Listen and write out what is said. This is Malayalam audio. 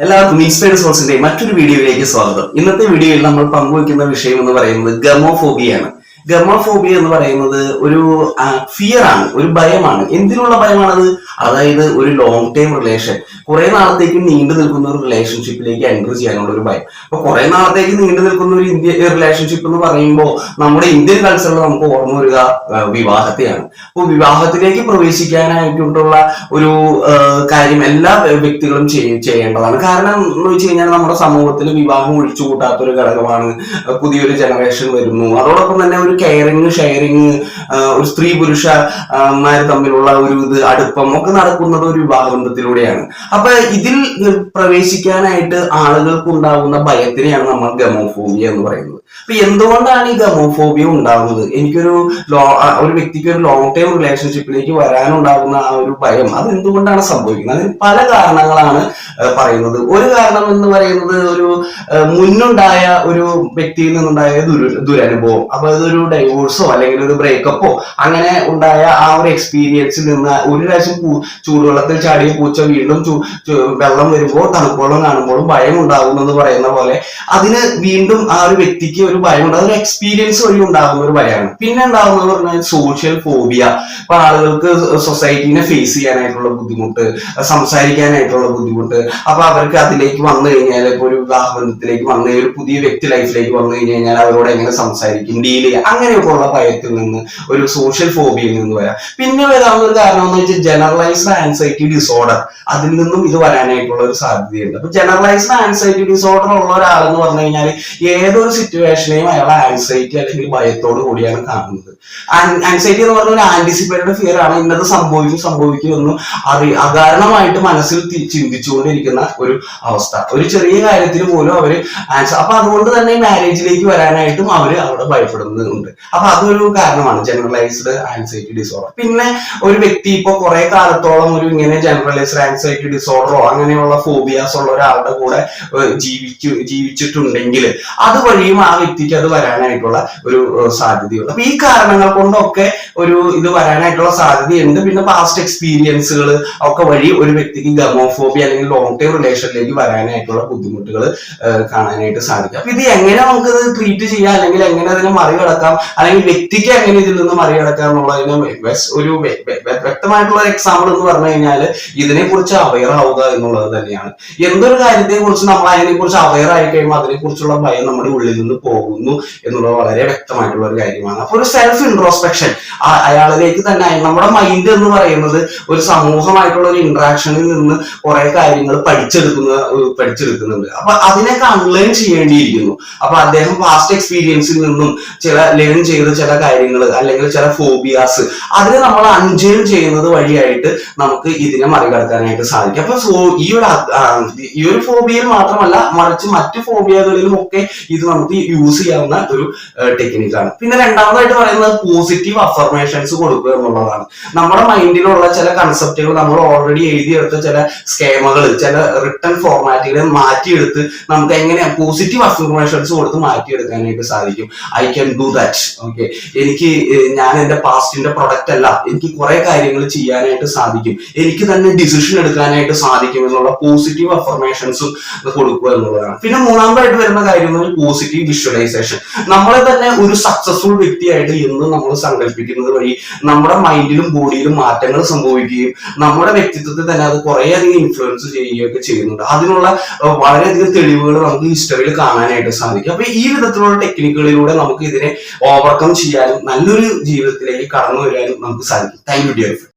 എല്ലാവർക്കും ഇൻസ്പയർഡ് സോഴ്സിന്റെ മറ്റൊരു വീഡിയോയിലേക്ക് സ്വാഗതം. ഇന്നത്തെ വീഡിയോയിൽ നമ്മൾ പങ്കുവയ്ക്കുന്ന വിഷയം എന്ന് പറയുന്നത് ഗമോഫോബിയാണ്. ഗമോഫോബിയ എന്ന് പറയുന്നത് ഒരു ഫിയർ ആണ്, ഒരു ഭയമാണ്. എന്തിനുള്ള ഭയമാണത്? അതായത് ഒരു ലോങ് ടൈം റിലേഷൻ, കുറെ നാളത്തേക്ക് നീണ്ടു നിൽക്കുന്ന ഒരു റിലേഷൻഷിപ്പിലേക്ക് എൻറ്റർ ചെയ്യാനുള്ള ഒരു ഭയം. അപ്പൊ കുറെ നാളത്തേക്ക് നീണ്ടു നിൽക്കുന്ന ഒരു റിലേഷൻഷിപ്പ് എന്ന് പറയുമ്പോൾ നമ്മുടെ ഇന്ത്യൻ കൾച്ചറിൽ നമുക്ക് ഓർമ്മ വരിക വിവാഹത്തെയാണ്. അപ്പോൾ വിവാഹത്തിലേക്ക് പ്രവേശിക്കാനായിട്ടുള്ള ഒരു കാര്യം എല്ലാ വ്യക്തികളും ചെയ്യേണ്ടതാണ്. കാരണം എന്ന് വെച്ച് കഴിഞ്ഞാൽ നമ്മുടെ സമൂഹത്തിൽ വിവാഹം ഒഴിച്ചുകൂട്ടാത്ത ഒരു ഘടകമാണ്. പുതിയൊരു ജനറേഷൻ വരുന്നു, അതോടൊപ്പം തന്നെ ഒരു കെയറിങ്, ഷെയറിങ്, ഒരു സ്ത്രീ പുരുഷന്മാർ തമ്മിലുള്ള ഒരു അടുപ്പം ഒക്കെ നടക്കുന്നത് ഒരു വിവാഹബന്ധത്തിലൂടെയാണ്. അപ്പൊ ഇതിൽ പ്രവേശിക്കാനായിട്ട് ആളുകൾക്ക് ഉണ്ടാകുന്ന ഭയത്തിനെയാണ് നമ്മൾ ഗമോഫോബിയ എന്ന് പറയുന്നത്. അപ്പൊ എന്തുകൊണ്ടാണ് ഈ ഗമോഫോബിയ ഉണ്ടാകുന്നത്? ഒരു വ്യക്തിക്ക് ഒരു ലോങ് ടൈം റിലേഷൻഷിപ്പിലേക്ക് വരാനുണ്ടാകുന്ന ആ ഒരു ഭയം, അത് എന്തുകൊണ്ടാണ് സംഭവിക്കുന്നത്? അതിന് പല കാരണങ്ങളാണ് പറയുന്നത്. ഒരു കാരണം എന്ന് പറയുന്നത് ഒരു മുന്നുണ്ടായ ഒരു വ്യക്തിയിൽ നിന്നുണ്ടായ ദുരനുഭവം. അപ്പൊ അതൊരു ഡൈവോഴ്സോ അല്ലെങ്കിൽ ഒരു ബ്രേക്കപ്പോ അങ്ങനെ ഉണ്ടായ ആ ഒരു എക്സ്പീരിയൻസിൽ നിന്ന് ഒരു പ്രാവശ്യം ചൂടുവെള്ളത്തിൽ ചാടിയ പൂച്ച വീണ്ടും വെള്ളം വരുമ്പോൾ തണുപ്പോളം കാണുമ്പോഴും ഭയം ഉണ്ടാകും എന്ന് പറയുന്ന പോലെ അതിന് വീണ്ടും ആ ഒരു വ്യക്തിക്ക് ഒരു ഭയം ഉണ്ടാകും. ഒരു എക്സ്പീരിയൻസ് വഴി ഉണ്ടാകുന്ന ഒരു ഭയമാണ്. പിന്നെ ഉണ്ടാകുന്നത് പറഞ്ഞാൽ സോഷ്യൽ ഫോബിയ. ഇപ്പൊ ആളുകൾക്ക് സൊസൈറ്റീനെ ഫേസ് ചെയ്യാനായിട്ടുള്ള ബുദ്ധിമുട്ട്, സംസാരിക്കാനായിട്ടുള്ള ബുദ്ധിമുട്ട്. അപ്പൊ അവർക്ക് അതിലേക്ക് വന്നു കഴിഞ്ഞാൽ, ഇപ്പൊ ഒരു വിവാഹബന്ധത്തിലേക്ക് വന്നു, ഒരു പുതിയ വ്യക്തി ലൈഫിലേക്ക് വന്നു കഴിഞ്ഞാൽ അവരോട് എങ്ങനെ സംസാരിക്കും, ഡീൽ ചെയ്യുക, അങ്ങനെയൊക്കെ ഉള്ള ഭയത്തിൽ നിന്ന്, ഒരു സോഷ്യൽ ഫോബിയയിൽ നിന്ന് വരാം. പിന്നെ വരാവുന്ന ഒരു കാരണം എന്ന് വെച്ചാൽ ജനറലൈസ്ഡ് ആൻസൈറ്റി ഡിസോർഡർ. അതിൽ നിന്നും ഇത് വരാനായിട്ടുള്ള ഒരു സാധ്യതയുണ്ട്. അപ്പൊ ജനറലൈസ്ഡ് ആൻസൈറ്റി ഡിസോർഡർ ഉള്ള ഒരാളെന്ന് പറഞ്ഞു കഴിഞ്ഞാൽ ഏതൊരു സിറ്റുവേഷനെയും അയാൾ ആൻസൈറ്റി അല്ലെങ്കിൽ ഭയത്തോട് കൂടിയാണ് കാണുന്നത്. ആൻസൈറ്റി എന്ന് പറഞ്ഞ ഒരു ആന്റിസിപ്പേറ്റഡ് ഫിയർ ആണ്. ഇന്നത് സംഭവിക്കുമെന്നും അകാരണമായിട്ട് മനസ്സിൽ ചിന്തിച്ചുകൊണ്ടിരിക്കുന്ന ഒരു അവസ്ഥ. ഒരു ചെറിയ കാര്യത്തിന് പോലും അവര് അപ്പൊ അതുകൊണ്ട് തന്നെ മാരേജിലേക്ക് വരാനായിട്ടും അവര് അവിടെ ഭയപ്പെടുന്നുണ്ട്. അപ്പൊ അതൊരു കാരണമാണ് ജനറലൈസ്ഡ് ആൻസൈറ്റി ഡിസോർഡർ. പിന്നെ ഒരു വ്യക്തി ഇപ്പൊ കുറെ കാലത്തോളം ഒരു ഇങ്ങനെ ജനറലൈസ്ഡ് ആൻസൈറ്റി ഡിസോർഡറോ അങ്ങനെയുള്ള ഫോബിയാസ് ഉള്ള ഒരാളുടെ കൂടെ ജീവിച്ചിട്ടുണ്ടെങ്കിൽ അതുവഴിയും ആ വ്യക്തിക്ക് അത് വരാനായിട്ടുള്ള ഒരു സാധ്യതയുണ്ട്. അപ്പൊ ഈ കാരണങ്ങൾ കൊണ്ടൊക്കെ ഇത് വരാനായിട്ടുള്ള സാധ്യതയുണ്ട്. പിന്നെ പാസ്റ്റ് എക്സ്പീരിയൻസുകൾ ഒക്കെ വഴി ഒരു വ്യക്തിക്ക് ഗമോഫോബിയ അല്ലെങ്കിൽ ലോങ് ടൈം റിലേഷനിലേക്ക് വരാനായിട്ടുള്ള ബുദ്ധിമുട്ടുകൾ കാണാനായിട്ട് സാധിക്കും. അപ്പൊ ഇത് എങ്ങനെ നമുക്കത് ട്രീറ്റ് ചെയ്യാം, അല്ലെങ്കിൽ എങ്ങനെ അതിനെ മറികടക്കാം, അല്ലെങ്കിൽ വ്യക്തിക്ക് എങ്ങനെ ഇതിൽ നിന്ന് മറികടക്കാം എന്നുള്ളതിന് ഒരു വ്യക്തമായിട്ടുള്ള എക്സാമ്പിൾ എന്ന് പറഞ്ഞു കഴിഞ്ഞാൽ ഇതിനെ കുറിച്ച് അവെയർ ആവുക എന്നുള്ളത് തന്നെയാണ്. എന്തൊരു കാര്യത്തെ കുറിച്ച് നമ്മൾ അതിനെ കുറിച്ച് അവെയർ ആയി കഴിയുമ്പോൾ അതിനെ കുറിച്ചുള്ള ഭയം നമ്മുടെ ഉള്ളിൽ നിന്ന് പോകുന്നു എന്നുള്ളത് വളരെ വ്യക്തമായിട്ടുള്ള ഒരു കാര്യമാണ്. അപ്പൊ ഒരു സെൽഫ് ഇൻട്രോസ്പെക്ഷൻ അയാളിലേക്ക് തന്നെ. നമ്മുടെ മൈൻഡ് എന്ന് പറയുന്നത് ഒരു സമൂഹമായിട്ടുള്ള ഒരു ഇന്ററാക്ഷനിൽ നിന്ന് കുറെ കാര്യങ്ങൾ പഠിച്ചെടുക്കുന്നുണ്ട്. അപ്പൊ അതിനൊക്കെ അൺലേൺ ചെയ്യേണ്ടിയിരിക്കുന്നു. അപ്പൊ അദ്ദേഹം പാസ്റ്റ് എക്സ്പീരിയൻസിൽ നിന്നും ലേൺ ചെയ്ത ചില കാര്യങ്ങൾ അല്ലെങ്കിൽ ചില ഫോബിയാസ് അതിനെ നമ്മൾ അൺജെയിൻ ചെയ്യുന്നത് വഴിയായിട്ട് നമുക്ക് ഇതിനെ മറികടക്കാനായിട്ട് സാധിക്കും. അപ്പൊ ഈ ഒരു ഫോബിയയിൽ മാത്രമല്ല, മറിച്ച് മറ്റു ഫോബിയകളിലും ഒക്കെ ഇത് നമുക്ക് യൂസ് ചെയ്യാവുന്ന ഒരു ടെക്നിക്കാണ്. പിന്നെ രണ്ടാമതായിട്ട് പറയുന്നത് പോസിറ്റീവ് അഫർമേഷൻസ് കൊടുക്കുക എന്നുള്ളതാണ്. നമ്മുടെ മൈൻഡിലുള്ള ചില കൺസെപ്റ്റുകൾ നമ്മൾ ഓൾറെഡി എഴുതിയെടുത്ത ചില സ്കീമുകൾ, ചില റിട്ടൺ ഫോർമാറ്റുകളെ മാറ്റിയെടുത്ത് നമുക്ക് എങ്ങനെ പോസിറ്റീവ് അഫർമേഷൻസ് കൊടുത്ത് മാറ്റിയെടുക്കാനായിട്ട് സാധിക്കും. I can do that. Okay, ഞാൻ എന്റെ പാസ്റ്റിന്റെ പ്രൊഡക്റ്റ് അല്ല, എനിക്ക് കുറെ കാര്യങ്ങൾ ചെയ്യാനായിട്ട് സാധിക്കും, എനിക്ക് തന്നെ ഡിസിഷൻ എടുക്കാനായിട്ട് സാധിക്കും എന്നുള്ള പോസിറ്റീവ് അഫർമേഷൻസും കൊടുക്കുക എന്നുള്ളതാണ്. പിന്നെ മൂന്നാമതായിട്ട് വരുന്ന കാര്യം പോസിറ്റീവ് വിഷ്വലൈസേഷൻ. നമ്മളെ തന്നെ ഒരു സക്സസ്ഫുൾ വ്യക്തിയായിട്ട് എന്ന് നമ്മൾ സങ്കല്പിക്കുന്നത് വഴി നമ്മുടെ മൈൻഡിലും ബോഡിയിലും മാറ്റങ്ങൾ സംഭവിക്കുകയും നമ്മുടെ വ്യക്തിത്വത്തെ തന്നെ അത് കുറേയധികം ഇൻഫ്ലുവൻസ് ചെയ്യുകയൊക്കെ ചെയ്യുന്നുണ്ട്. അതിനുള്ള വളരെയധികം തെളിവുകൾ നമുക്ക് ഹിസ്റ്ററിയിൽ കാണാനായിട്ട് സാധിക്കും. അപ്പൊ ഈ വിധത്തിലുള്ള ടെക്നിക്കുകളിലൂടെ നമുക്ക് ഇതിനെ ഓവർകം ചെയ്യാനും നല്ലൊരു ജീവിതത്തിലേക്ക് കടന്നു വരാനും നമുക്ക് സാധിക്കും. Thank you dear.